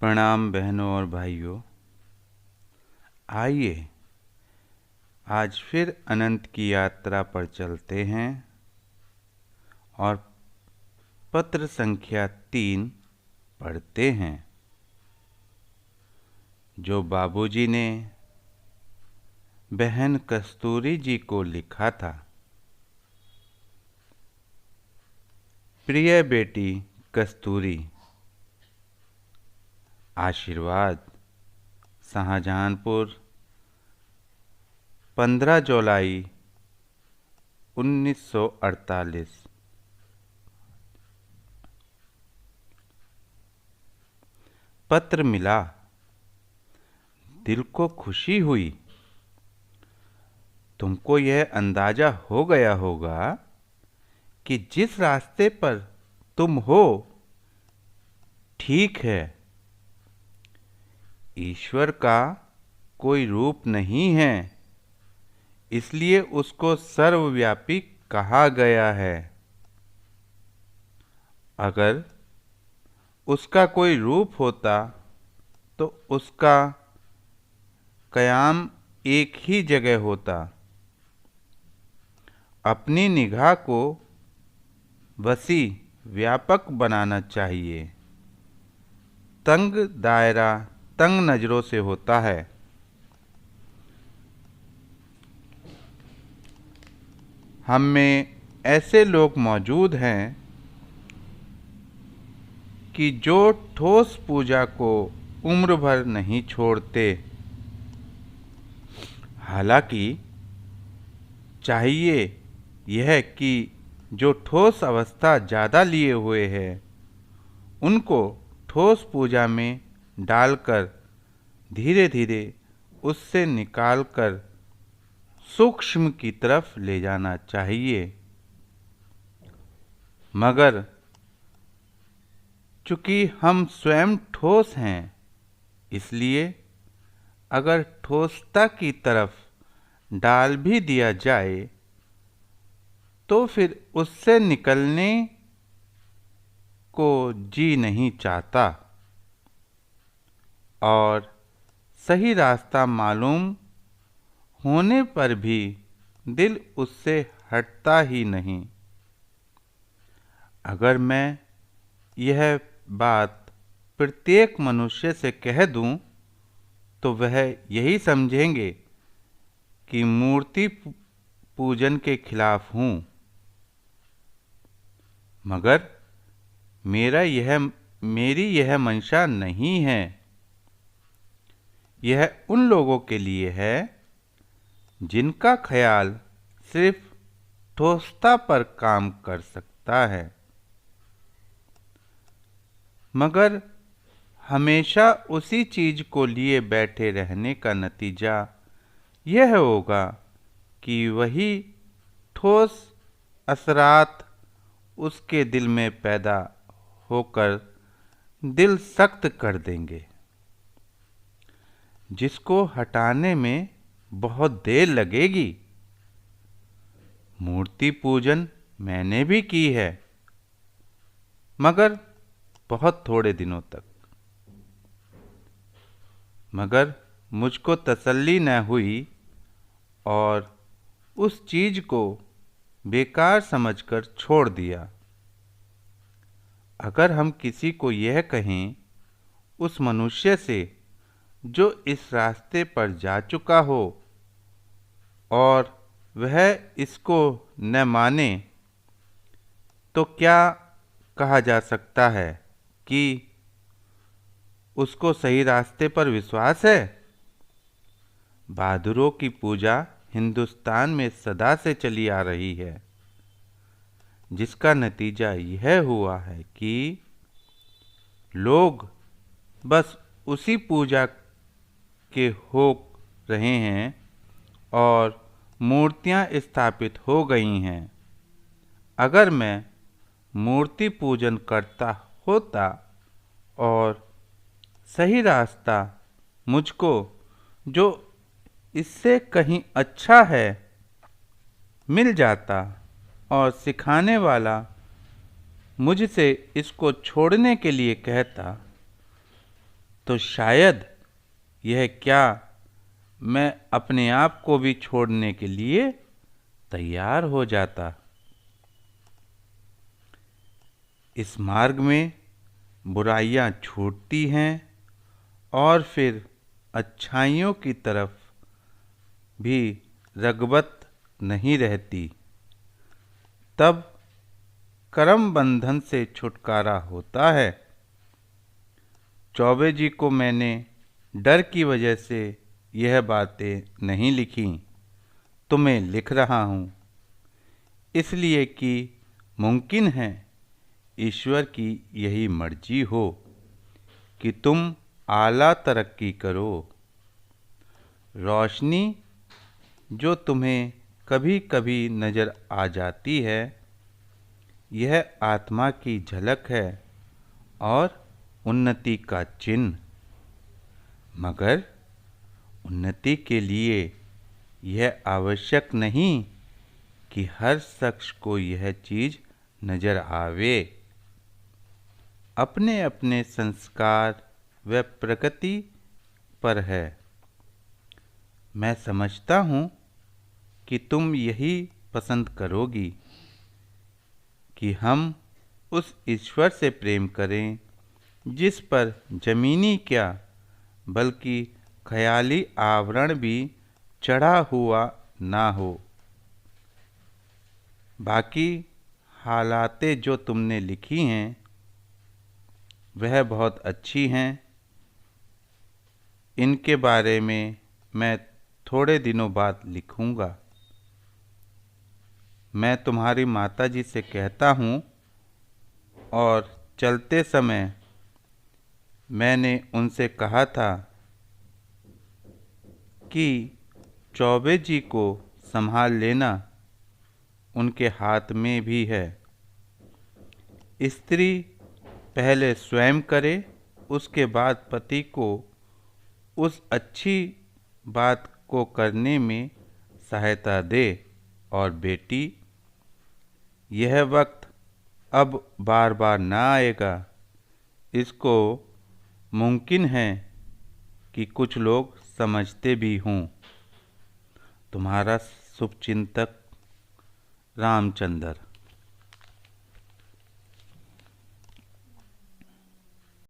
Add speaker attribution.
Speaker 1: प्रणाम बहनों और भाइयों। आइए आज फिर अनंत की यात्रा पर चलते हैं और पत्र संख्या 3 पढ़ते हैं, जो बाबूजी ने बहन कस्तूरी जी को लिखा था। प्रिय बेटी कस्तूरी, आशीर्वाद, शाहजहांपुर, 15 जुलाई 1948। पत्र मिला, दिल को खुशी हुई। तुमको यह अंदाजा हो गया होगा कि जिस रास्ते पर तुम हो ठीक है। ईश्वर का कोई रूप नहीं है, इसलिए उसको सर्वव्यापी कहा गया है। अगर उसका कोई रूप होता तो उसका कयाम एक ही जगह होता। अपनी निगाह को वसी व्यापक बनाना चाहिए। तंग दायरा तंग नज़रों से होता है। हम में ऐसे लोग मौजूद हैं कि जो ठोस पूजा को उम्र भर नहीं छोड़ते। हालांकि चाहिए यह कि जो ठोस अवस्था ज़्यादा लिए हुए हैं उनको ठोस पूजा में डालकर धीरे धीरे उससे निकालकर सूक्ष्म की तरफ ले जाना चाहिए। मगर चूँकि हम स्वयं ठोस हैं, इसलिए अगर ठोसता की तरफ डाल भी दिया जाए तो फिर उससे निकलने को जी नहीं चाहता और सही रास्ता मालूम होने पर भी दिल उससे हटता ही नहीं। अगर मैं यह बात प्रत्येक मनुष्य से कह दूं तो वह यही समझेंगे कि मूर्ति पूजन के खिलाफ हूँ। मगर मेरी यह मंशा नहीं है। यह उन लोगों के लिए है जिनका ख्याल सिर्फ ठोसता पर काम कर सकता है। मगर हमेशा उसी चीज को लिए बैठे रहने का नतीजा यह होगा कि वही ठोस असरात उसके दिल में पैदा होकर दिल सख्त कर देंगे, जिसको हटाने में बहुत देर लगेगी। मूर्ति पूजन मैंने भी की है, मगर बहुत थोड़े दिनों तक। मगर मुझको तसल्ली न हुई और उस चीज को बेकार समझकर छोड़ दिया। अगर हम किसी को यह कहें, उस मनुष्य से जो इस रास्ते पर जा चुका हो और वह इसको न माने, तो क्या कहा जा सकता है कि उसको सही रास्ते पर विश्वास है? बहादुरों की पूजा हिंदुस्तान में सदा से चली आ रही है, जिसका नतीजा यह हुआ है कि लोग बस उसी पूजा के हो रहे हैं और मूर्तियां स्थापित हो गई हैं। अगर मैं मूर्ति पूजन करता होता और सही रास्ता मुझको जो इससे कहीं अच्छा है मिल जाता और सिखाने वाला मुझसे इसको छोड़ने के लिए कहता, तो शायद यह क्या मैं अपने आप को भी छोड़ने के लिए तैयार हो जाता। इस मार्ग में बुराइयां छूटती हैं और फिर अच्छाइयों की तरफ भी रग़बत नहीं रहती। तब कर्म बंधन से छुटकारा होता है। चौबे जी को मैंने डर की वजह से यह बातें नहीं लिखी, तुम्हें लिख रहा हूँ, इसलिए कि मुमकिन है ईश्वर की यही मर्जी हो कि तुम आला तरक्की करो। रोशनी जो तुम्हें कभी कभी नज़र आ जाती है, यह आत्मा की झलक है और उन्नति का चिन्ह। मगर उन्नति के लिए यह आवश्यक नहीं कि हर शख्स को यह चीज़ नज़र आवे। अपने अपने संस्कार व प्रकृति पर है। मैं समझता हूँ कि तुम यही पसंद करोगी कि हम उस ईश्वर से प्रेम करें जिस पर जमीनी क्या बल्कि ख्याली आवरण भी चढ़ा हुआ ना हो। बाकी हालातें जो तुमने लिखी हैं वह बहुत अच्छी हैं। इनके बारे में मैं थोड़े दिनों बाद लिखूँगा। मैं तुम्हारी माताजी से कहता हूँ और चलते समय मैंने उनसे कहा था कि चौबे जी को संभाल लेना, उनके हाथ में भी है। स्त्री पहले स्वयं करे, उसके बाद पति को उस अच्छी बात को करने में सहायता दे। और बेटी, यह वक्त अब बार बार ना आएगा। इसको मुमकिन है कि कुछ लोग समझते भी हों। तुम्हारा शुभचिंतक रामचंद्र।